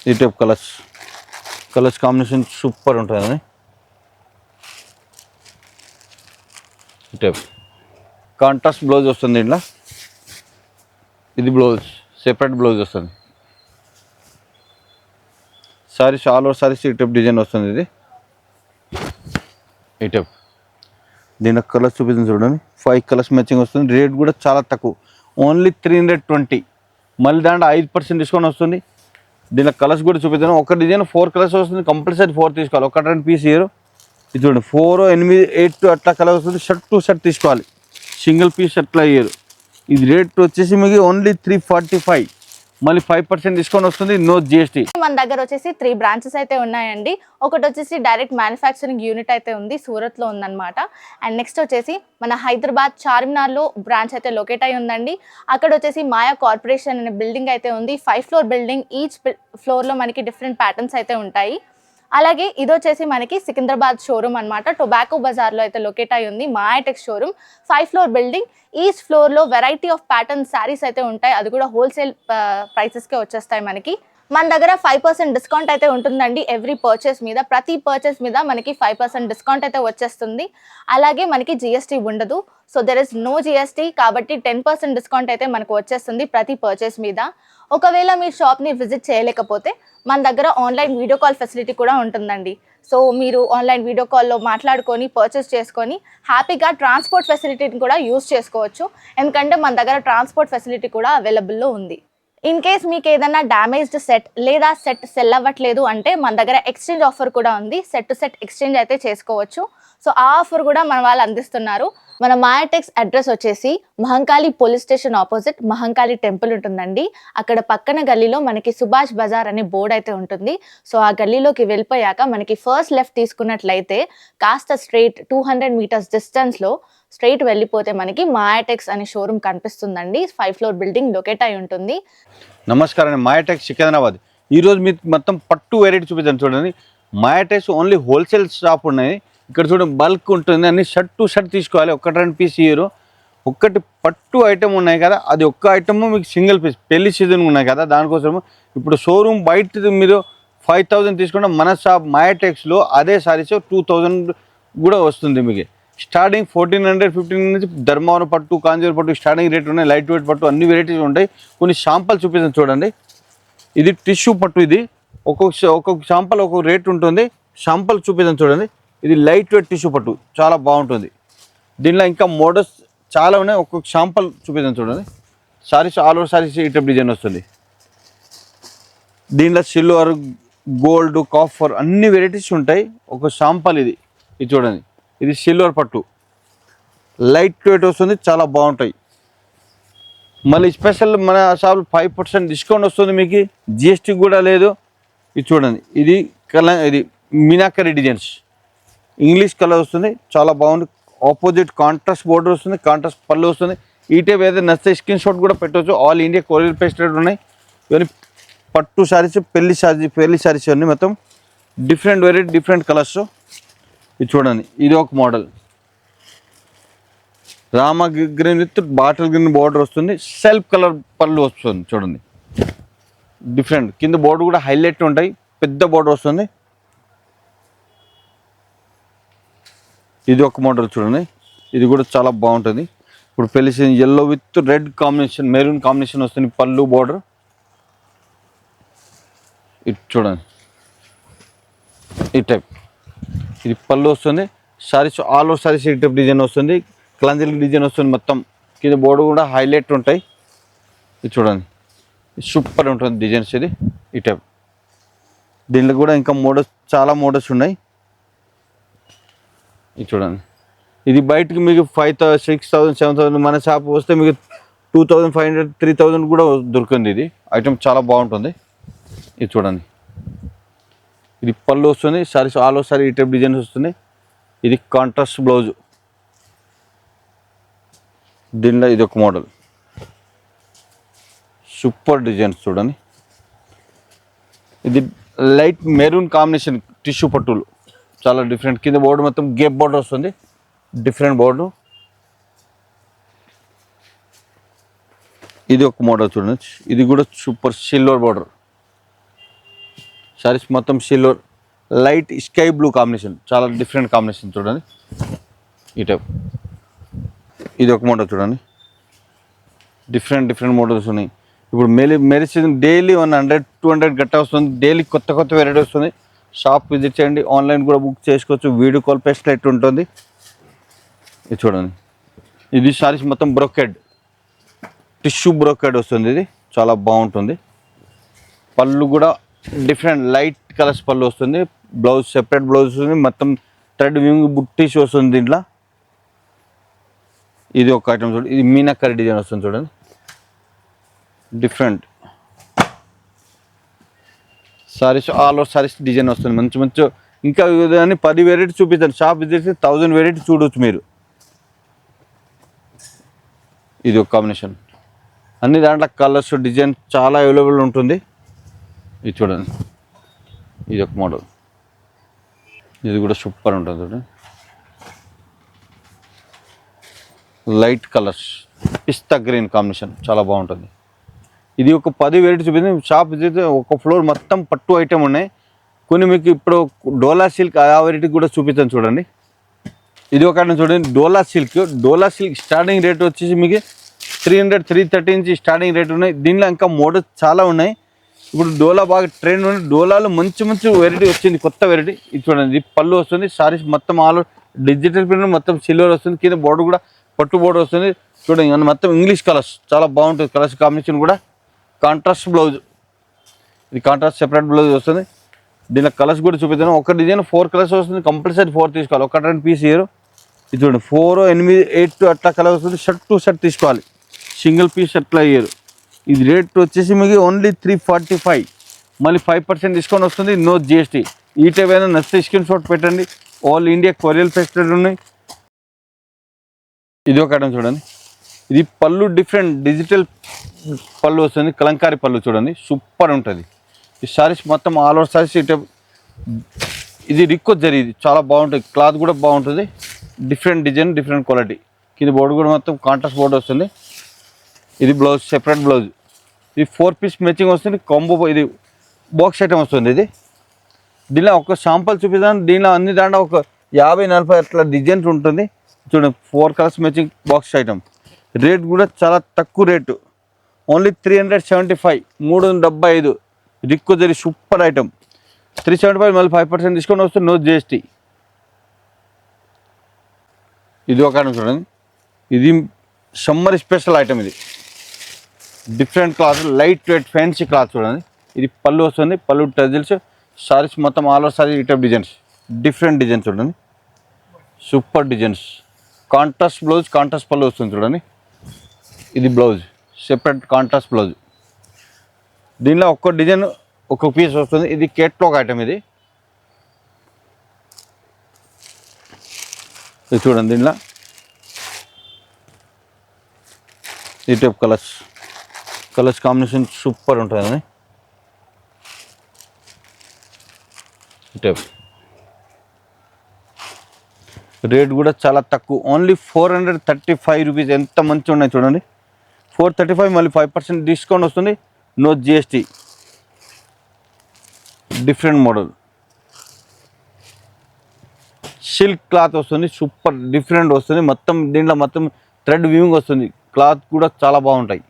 ఈ type colours combination super ఉంటుంది. ఈ టైప్ కాంట్రాస్ట్ బ్లౌజ్ వస్తుంది దీంట్లో. ఇది బ్లౌజ్ సెపరేట్ బ్లౌజ్ వస్తుంది. సారీస్ ఆల్ ఓవర్ సారీస్ ఈ టైప్ డిజైన్ వస్తుంది. ఇది ఈ టైప్ దీని కలర్స్ చూపిస్తుంది చూడండి. 5 కలర్స్ మ్యాచింగ్ వస్తుంది. రేట్ కూడా చాలా తక్కువ, ఓన్లీ 320. మళ్ళీ దాంట్లో 5% డిస్కౌంట్ వస్తుంది. దీనిలో కలర్స్ కూడా చూపిస్తాను. ఒక డిజైన్ 4 కలర్స్ వస్తుంది. కంపల్సరీ 4 తీసుకోవాలి. ఒక 2 పీస్ ఇయర్. ఇది చూడండి 4, 8, 8 అట్లా కలర్ వస్తుంది. షర్ట్ టు షర్ట్ తీసుకోవాలి. సింగిల్ పీస్ అట్లా ఇయర్. ఇది రేట్ వచ్చేసి మీకు ఓన్లీ 345. మళ్ళీ 5% డిస్కౌంట్ వస్తుంది. No GST. మన దగ్గర వచ్చేసి 3 బ్రాంచెస్ అయితే ఉన్నాయండి. ఒకటి వచ్చేసి డైరెక్ట్ మ్యానుఫ్యాక్చరింగ్ యూనిట్ అయితే ఉంది, సూరత్లో ఉందన్నమాట. అండ్ నెక్స్ట్ వచ్చేసి మన హైదరాబాద్ చార్మినార్లో బ్రాంచ్ అయితే లొకేట్ అయి ఉందండి. అక్కడ వచ్చేసి మాయా కార్పొరేషన్ అనే బిల్డింగ్ అయితే ఉంది. 5 ఫ్లోర్ బిల్డింగ్. ఈచ్ ఫ్లోర్లో మనకి డిఫరెంట్ ప్యాటర్న్స్ అయితే ఉంటాయి. అలాగే ఇది వచ్చేసి మనకి సికింద్రాబాద్ షోరూమ్ అనమాట. టొబాకో బజార్లో అయితే లొకేట్ అయి ఉంది Maya Tex showroom. 5 floor building. Each ఫ్లోర్లో వెరైటీ ఆఫ్ ప్యాటర్న్ శారీస్ అయితే ఉంటాయి. అది కూడా హోల్సేల్ ప్రైసెస్కే వచ్చేస్తాయి మనకి. మన దగ్గర 5% డిస్కౌంట్ అయితే ఉంటుందండి ఎవ్రీ పర్చేస్ మీద. ప్రతి పర్చేస్ మీద మనకి 5% డిస్కౌంట్ అయితే వచ్చేస్తుంది. అలాగే మనకి జిఎస్టీ ఉండదు. So there is no GST, కాబట్టి 10% డిస్కౌంట్ అయితే మనకు వచ్చేస్తుంది ప్రతి పర్చేస్ మీద. ఒకవేళ మీ షాప్ని విజిట్ చేయలేకపోతే మన దగ్గర ఆన్లైన్ వీడియో కాల్ ఫెసిలిటీ కూడా ఉంటుందండి. సో మీరు ఆన్లైన్ వీడియో కాల్లో మాట్లాడుకొని పర్చేస్ చేసుకొని హ్యాపీగా ట్రాన్స్పోర్ట్ ఫెసిలిటీని కూడా యూస్ చేసుకోవచ్చు. ఎందుకంటే మన దగ్గర ట్రాన్స్పోర్ట్ ఫెసిలిటీ కూడా అవైలబుల్లో ఉంది. ఇన్ కేస్ మీకు ఏదైనా డ్యామేజ్డ్ సెట్ లేదా సెట్ సెల్ అవ్వట్లేదు అంటే మన దగ్గర ఎక్స్చేంజ్ ఆఫర్ కూడా ఉంది. సెట్ టు సెట్ ఎక్స్చేంజ్ అయితే చేసుకోవచ్చు. సో ఆ ఆఫర్ కూడా మన వాళ్ళు అందిస్తున్నారు. మన మాయా టెక్స్ అడ్రస్ వచ్చేసి Mahankali police station opposite Mahankali temple ఉంటుందండి. అక్కడ పక్కన గల్లీలో మనకి సుభాష్ బజార్ అనే బోర్డు అయితే ఉంటుంది. సో ఆ గల్లీలోకి వెళ్ళిపోయాక మనకి ఫస్ట్ లెఫ్ట్ తీసుకున్నట్లయితే కాస్త స్ట్రైట్ 200 మీటర్స్ డిస్టెన్స్లో స్ట్రైట్ వెళ్ళిపోతే మనకి మాయా టెక్స్ అనే షోరూమ్ కనిపిస్తుందండి. 5 ఫ్లోర్ బిల్డింగ్ లొకేట్ అయి ఉంటుంది. నమస్కారం అండి. మాయా టెక్స్ సికింద్రాబాద్. ఈరోజు మీకు మొత్తం పట్టు వెరైటీ చూపిస్తాను చూడండి. మాయా టెక్స్ ఓన్లీ హోల్సేల్ షాప్ ఉన్నాయి. ఇక్కడ చూడండి బల్క్ ఉంటుంది. అన్ని షర్ట్ టు షర్ట్ తీసుకోవాలి. 1-2 పీస్ ఇయర్. ఒక్కటి పట్టు ఐటమ్ ఉన్నాయి కదా, అది ఒక్క ఐటమ్ మీకు సింగిల్ పీస్. పెళ్లి సీజన్ ఉన్నాయి కదా, దానికోసము ఇప్పుడు షోరూమ్ బయట మీరు 5000 తీసుకుంటే మన షాప్ మాయా టెక్స్లో అదే సారీస్ 2000 కూడా వస్తుంది మీకు. స్టార్టింగ్ 1400, 1500 నుంచి ధర్మవరం పట్టు, కాంజీవరం పట్టు స్టార్టింగ్ రేట్ ఉన్నాయి. లైట్ వెయిట్ పట్టు అన్ని వెరైటీస్ ఉంటాయి. కొన్ని షాంపల్ చూపిస్తాను చూడండి. ఇది టిష్యూ పట్టు. ఇది ఒక్కొక్క షాంపల్ ఒక్కొక్క రేట్ ఉంటుంది. షాంపల్ చూపిస్తాను చూడండి. ఇది లైట్ వెయిట్ టిష్యూ పట్టు చాలా బాగుంటుంది. దీనిలో ఇంకా మోడల్స్ చాలా ఉన్నాయి. ఒక్కొక్క షాంపల్ చూపిస్తాను చూడండి. సారీస్ ఆల్ ఓవర్ సారీస్ ఈ టైప్ డిజైన్ వస్తుంది. దీనిలో సిల్వర్, గోల్డ్, కాఫర్ అన్ని వెరైటీస్ ఉంటాయి. ఒక షాంపల్ ఇది చూడండి. ఇది సిల్వర్ పట్టు లైట్ వెయిట్ వస్తుంది, చాలా బాగుంటాయి. మళ్ళీ స్పెషల్ మన షాప్ 5% డిస్కౌంట్ వస్తుంది మీకు. జిఎస్టీ కూడా లేదు. ఇది చూడండి. ఇది ఇది మీనాకరీ డిజైన్స్ ఇంగ్లీష్ కలర్ వస్తుంది, చాలా బాగుంది. ఆపోజిట్ కాంట్రాస్ట్ బోర్డర్ వస్తుంది, కాంట్రాస్ట్ పళ్ళు వస్తుంది. ఈ టైప్ ఏదైతే నచ్చితే స్క్రీన్ షాట్ కూడా పెట్టవచ్చు. ఆల్ ఇండియా కొరియర్ పేస్టెడ్ ఉన్నాయి. ఇవన్నీ పట్టు శారీస్, పెళ్లి శారీస్ అన్నీ మొత్తం డిఫరెంట్ వెరైటీ, డిఫరెంట్ కలర్స్. ఇది చూడండి. ఇది ఒక model Rama green with bottle green border వస్తుంది. సెల్ఫ్ కలర్ పళ్ళు వస్తుంది చూడండి. డిఫరెంట్ కింద బోర్డు కూడా హైలైట్ ఉంటాయి. పెద్ద బోర్డర్ వస్తుంది. ఇది ఒక మోడల్ చూడండి. ఇది కూడా చాలా బాగుంటుంది. ఇప్పుడు పెళ్లి season yellow with red combination, maroon combination వస్తుంది పళ్ళు బోర్డర్. ఇది చూడండి. ఈ టైప్ ఇది పళ్ళు వస్తుంది. సారీస్ ఆల్ ఓవర్ సారీస్ ఈ టైప్ డిజైన్ వస్తుంది. క్లంజల్ డిజైన్ వస్తుంది మొత్తం. కింద బోర్డు కూడా హైలైట్ ఉంటాయి. ఇది చూడండి. సూపర్ ఉంటుంది డిజైన్స్. ఇది ఈ టైప్. దీంట్లో కూడా ఇంకా మోడల్స్, చాలా మోడల్స్ ఉన్నాయి. ఇది చూడండి. ఇది బయటకు మీకు 5000, 6000, 7000, మన షాప్ వస్తే మీకు 2500, 3000 కూడా దొరుకుతుంది. ఇది ఐటమ్ చాలా బాగుంటుంది. ఇది చూడండి. ఇది పళ్ళు వస్తుంది. సారీస్ ఆల్ ఓవర్ సారీ ఈ టైప్ డిజైన్స్ వస్తుంది. ఇది కాంట్రాస్ట్ బ్లౌజ్. దీనిలో ఇది ఒక మోడల్, సూపర్ డిజైన్స్ చూడండి. ఇది లైట్ మెరూన్ కాంబినేషన్ టిష్యూ పట్టులు చాలా డిఫరెంట్. కింద బోర్డు మొత్తం గేప్ బోర్డర్ వస్తుంది, డిఫరెంట్ బోర్డు. ఇది ఒక మోడల్ చూడండి. ఇది కూడా సూపర్ సిల్వర్ బోర్డర్. సారీస్ మొత్తం silver light sky blue combination, చాలా డిఫరెంట్ కాంబినేషన్ చూడండి. ఈ టైప్ ఇది ఒక మోడల్ చూడండి. డిఫరెంట్ మోడల్స్ ఉన్నాయి. ఇప్పుడు మెరిసిన డైలీ 100-200 గట్ట వస్తుంది. డైలీ కొత్త వెరైటీ వస్తుంది. షాప్ విజిట్ చేయండి. ఆన్లైన్ కూడా బుక్ చేసుకోవచ్చు. వీడియో కాల్ ఫెసిలిటీ ఉంటుంది. ఇది చూడండి. ఇది సారీస్ మొత్తం బ్రోకెడ్, టిష్యూ బ్రోకెడ్ వస్తుంది. ఇది చాలా బాగుంటుంది. పళ్ళు కూడా డిఫరెంట్ లైట్ కలర్స్ పళ్ళు వస్తుంది. బ్లౌజ్ సెపరేట్ బ్లౌజ్ వస్తుంది. మొత్తం థ్రెడ్ వింగ్ బుట్టీస్ వస్తుంది దీంట్లో. ఇది ఒక ఐటమ్ చూడండి. ఇది మీనాకరి డిజైన్ వస్తుంది చూడండి. Different saris, all over saris design వస్తుంది. మంచి ఇంకా 10 వెరైటీ చూపిస్తాను. షాప్ విజిట్ 1000 వెరైటీ చూడవచ్చు మీరు. ఇది ఒక కాంబినేషన్. అన్ని దాంట్లో కలర్స్ డిజైన్ చాలా అవైలబుల్ ఉంటుంది. ఇది చూడండి. ఇది ఒక మోడల్. ఇది కూడా సూపర్ ఉంటుంది చూడండి. లైట్ కలర్స్ పిస్తా గ్రీన్ కాంబినేషన్ చాలా బాగుంటుంది. ఇది ఒక 10 వెరైటీ చూపించింది. షాప్ విజిట్ ఒక ఫ్లోర్ మొత్తం పట్టు ఐటమ్ ఉన్నాయి. కొన్ని మీకు ఇప్పుడు డోలా సిల్క్ ఆ వెరైటీ కూడా చూపిస్తాను చూడండి. ఇది ఒక చూడండి. డోలా సిల్క్ స్టార్టింగ్ రేట్ వచ్చేసి మీకు 300-330 నుంచి స్టార్టింగ్ రేట్ ఉన్నాయి. దీనిలో ఇంకా మోడల్స్ చాలా ఉన్నాయి. ఇప్పుడు డోలా బాగా ట్రెండ్ ఉంది. డోలాలో మంచి వెరైటీ వచ్చింది, కొత్త వెరైటీ. ఇది చూడండి. ఇది పళ్ళు వస్తుంది. సారీస్ మొత్తం ఆల్ డిజిటల్ ప్రింట్, మొత్తం సిల్వర్ వస్తుంది. కింద బోర్డు కూడా పట్టు బోర్డు వస్తుంది చూడండి. మొత్తం ఇంగ్లీష్ కలర్స్ చాలా బాగుంటుంది. కలర్స్ కాంబినేషన్ కూడా కాంట్రాస్ట్ బ్లౌజ్. ఇది కాంట్రాస్ట్ సెపరేట్ బ్లౌజ్ వస్తుంది. దీనిలో కలర్స్ కూడా చూపిస్తాను. ఒక డిజైన్ 4 కలర్స్ వస్తుంది. కంపల్సరీ 4 తీసుకోవాలి. ఒక 2 పీస్ ఇయర్. ఇది చూడండి. 4, 8, 8 అట్లా కలర్ వస్తుంది. షర్ట్ టు షర్ట్ తీసుకోవాలి. సింగిల్ పీస్ అట్లా ఇయర్. ఇది రేట్ వచ్చేసి మీకు ఓన్లీ 345. మళ్ళీ 5% డిస్కౌంట్ వస్తుంది. No GST. ఈ టైప్ అయినా నచ్చితే స్క్రీన్ షాట్ పెట్టండి. ఆల్ ఇండియా కొరియర్ ఫెసిలిటీ ఉన్నాయి. ఇది ఒక ఐటమ్ చూడండి. ఇది పళ్ళు డిఫరెంట్ డిజిటల్ పళ్ళు వస్తుంది. కలంకారీ పళ్ళు చూడండి. సూపర్ ఉంటుంది. ఈ సారీస్ మొత్తం ఆల్ ఓవర్ సారీస్ ఈ టైప్. ఇది రిక్కో జరీ. ఇది చాలా బాగుంటుంది. క్లాత్ కూడా బాగుంటుంది. Different design, different quality. కింద బోర్డు కూడా మొత్తం కాంట్రాస్ట్ బోర్డు వస్తుంది. ఇది బ్లౌజ్ సెపరేట్ బ్లౌజ్. ఇది 4 పీస్ మ్యాచింగ్ వస్తుంది. కాంబో. ఇది బాక్స్ ఐటమ్ వస్తుంది. ఇది దీనిలో ఒక శాంపుల్ చూపిస్తాను. దీనిలో అన్ని దాంట్లో ఒక 50-40 అట్లా డిజైన్స్ ఉంటుంది చూడండి. 4 colours matching box item. Rate కూడా చాలా తక్కువ రేటు. ఓన్లీ 375, 375. రిక్కో జరీ సూపర్ ఐటమ్. 375 మళ్ళీ 5% డిస్కౌంట్ వస్తుంది. No GST. ఇది ఒక ఐటమ్ చూడండి. ఇది సమ్మర్ స్పెషల్ ఐటమ్. ఇది different cloth, light weight fancy cloth చూడండి. ఇది పళ్ళు వస్తుంది. పళ్ళు టజిల్స్. సారీస్ మొత్తం ఆల్ ఓవర్ సారీ ఈ టైప్ డిజైన్స్. డిఫరెంట్ డిజైన్స్ చూడండి. Super designs. Contrast blouse, contrast పళ్ళు వస్తుంది చూడండి. ఇది బ్లౌజ్ సెపరేట్ కాంట్రాస్ట్ బ్లౌజ్. దీనిలో ఒక్క డిజైన్ ఒక్కొక్క పీస్ వస్తుంది. ఇది కేట్లాగ్ ఐటమ్. ఇది చూడండి. దీనిలో ఈ టైప్ కలర్స్ కాంబినేషన్ సూపర్ ఉంటుంది. ఈ టైప్ రేట్ కూడా చాలా తక్కువ. Only 435 rupees. ఎంత మంచిగా ఉన్నాయి చూడండి. 435 మళ్ళీ 5% డిస్కౌంట్ వస్తుంది. No GST. Different model silk cloth వస్తుంది. సూపర్ డిఫరెంట్ వస్తుంది. మొత్తం దీంట్లో మొత్తం థ్రెడ్ వీవింగ్ వస్తుంది. క్లాత్ కూడా చాలా బాగుంటాయి.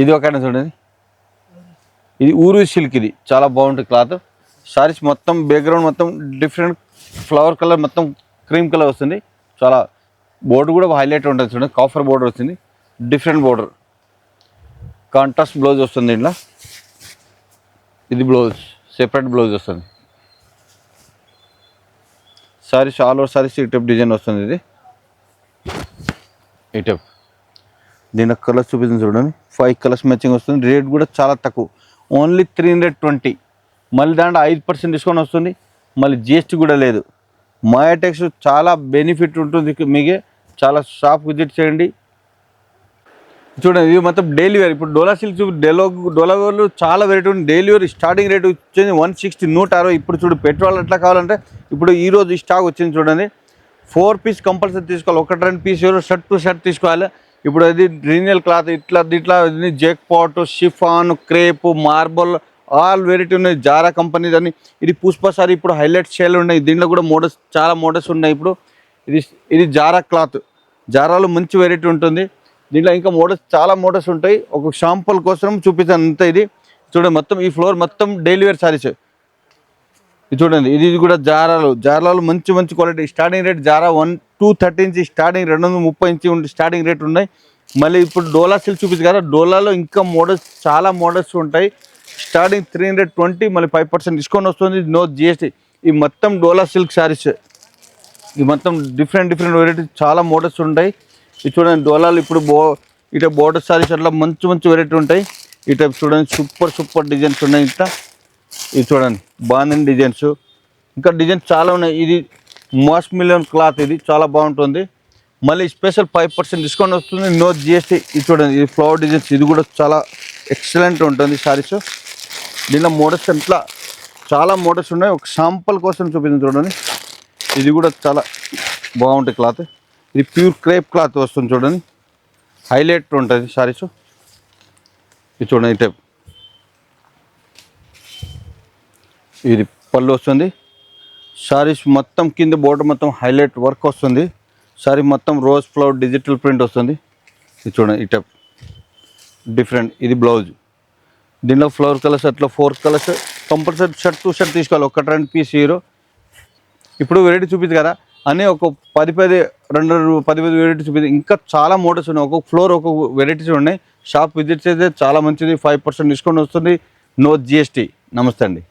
ఇది ఒక చూడండి. ఇది ఊరు సిల్క్. ఇది చాలా బాగుంటుంది క్లాత్. సారీస్ మొత్తం బ్యాక్గ్రౌండ్ మొత్తం డిఫరెంట్ ఫ్లవర్ కలర్, మొత్తం క్రీమ్ కలర్ వస్తుంది. చాలా బోర్డు కూడా హైలైట్ ఉంటుంది చూడండి. కాఫర్ బోర్డర్ వస్తుంది. Different border. కాంట్రాస్ట్ బ్లౌజ్ వస్తుంది ఇంట్లో. ఇది బ్లౌజ్ సెపరేట్ బ్లౌజ్ వస్తుంది. సారీస్ ఆల్ ఓవర్ సారీస్ ఈ టైప్ డిజైన్ వస్తుంది. ఇది ఈ టైప్. దీని కలర్స్ చూపిస్తుంది చూడండి. 5 కలర్స్ మ్యాచింగ్ వస్తుంది. రేట్ కూడా చాలా తక్కువ. ఓన్లీ 320. మళ్ళీ దాంట్లో 5% డిస్కౌంట్ వస్తుంది. మళ్ళీ జిఎస్టీ కూడా లేదు. మాయా టెక్స్ చాలా బెనిఫిట్ ఉంటుంది మీకు. చాలా షాప్ విజిట్ చేయండి. చూడండి. ఇది మొత్తం డైలీ వేర్. ఇప్పుడు డోలా సిల్క్ డోలా వేర్లు చాలా వెరైటీ ఉంది. డైలీ వేర్ స్టార్టింగ్ రేట్ వచ్చింది 160, 160. ఇప్పుడు చూడు పెట్రోల్ ఎట్లా కావాలంటే ఇప్పుడు ఈరోజు స్టాక్ వచ్చింది చూడండి. 4 పీస్ కంపల్సరీ తీసుకోవాలి. 1-2 పీస్ షర్ట్ టు షర్ట్ తీసుకోవాలి. ఇప్పుడు అది రీనియల్ క్లాత్ ఇట్లా జెక్ పాట్, chiffon, crepe, marble all variety ఉన్నాయి. జారా కంపెనీ అని ఇది పుష్ప సారీ ఇప్పుడు హైలైట్ సేల్ ఉన్నాయి. దీంట్లో కూడా మోడల్స్ చాలా మోడల్స్ ఉన్నాయి. ఇప్పుడు ఇది జారా క్లాత్, జారాలో మంచి వెరైటీ ఉంటుంది. దీంట్లో ఇంకా మోడల్స్ చాలా మోడల్స్ ఉంటాయి. ఒక షాంపుల్ కోసం చూపిస్తాను అంతా. ఇది చూడండి మొత్తం ఈ ఫ్లోర్ మొత్తం డైలీ వేర్ సారీస్. ఇది చూడండి ఇది కూడా జారాలో మంచి మంచి క్వాలిటీ. స్టార్టింగ్ రేట్ జారా 230 నుంచి స్టార్టింగ్ 230 నుంచి స్టార్టింగ్ రేట్ ఉన్నాయి. మళ్ళీ ఇప్పుడు డోలా సిల్క్ చూపించారు కదా, డోలాలో ఇంకా మోడల్స్ చాలా మోడల్స్ ఉంటాయి. స్టార్టింగ్ 320, మళ్ళీ 5% డిస్కౌంట్ వస్తుంది, నో జిఎస్టీ. ఈ మొత్తం డోలా సిల్క్ శారీస్, ఈ మొత్తం డిఫరెంట్ వెరైటీ చాలా మోడల్స్ ఉంటాయి. ఇది చూడండి డోలాలు ఇప్పుడు ఇట బోర్డర్ శారీస్ అట్లా మంచి మంచి వెరైటీ ఉంటాయి. ఈ టైప్ చూడండి సూపర్ డిజైన్స్ ఉన్నాయి. ఇంత ఇది చూడండి బాగుంది డిజైన్స్, ఇంకా డిజైన్స్ చాలా ఉన్నాయి. ఇది మాస్ మిలియన్ క్లాత్, ఇది చాలా బాగుంటుంది. మళ్ళీ స్పెషల్ 5% డిస్కౌంట్ వస్తుంది, నో జిఎస్టీ. ఇది చూడండి ఇది ఫ్లవర్ డిజైన్స్, ఇది కూడా చాలా ఎక్సలెంట్ ఉంటుంది శారీస్. దీనిలో మోడల్స్ అట్లా చాలా మోడల్స్ ఉన్నాయి. ఒక శాంపుల్ కోసం చూపించింది చూడండి. ఇది కూడా చాలా బాగుంటుంది క్లాత్. ఇది ప్యూర్ క్రేప్ క్లాత్ వస్తుంది చూడండి, హైలైట్ ఉంటుంది శారీస్. ఇది చూడండి ఈ టైప్. ఇది పళ్ళు వస్తుంది. శారీస్ మొత్తం కింద బోర్డర్ మొత్తం హైలైట్ వర్క్ వస్తుంది. శారీ మొత్తం రోజ్ ఫ్లవర్ డిజిటల్ ప్రింట్ వస్తుంది. ఇది చూడండి ఈ టైప్ డిఫరెంట్. ఇది బ్లౌజ్, దీనిలో ఫ్లవర్ కలర్స్ అట్లా 4 colours compulsory shirt to shirt తీసుకోవాలి. 1 పీస్ హీరో. ఇప్పుడు వెరైటీ చూపింది కదా అన్నీ ఒక 10-15 వెరైటీ చూపింది. ఇంకా చాలా మోడల్స్ ఉన్నాయి. ఒక్కొక్క ఫ్లోర్ ఒక్కొక్క వెరైటీస్ ఉన్నాయి. షాప్ విజిట్ చేస్తే చాలా మంచిది. 5% డిస్కౌంట్ వస్తుంది, నో జిఎస్టీ. నమస్తే అండి.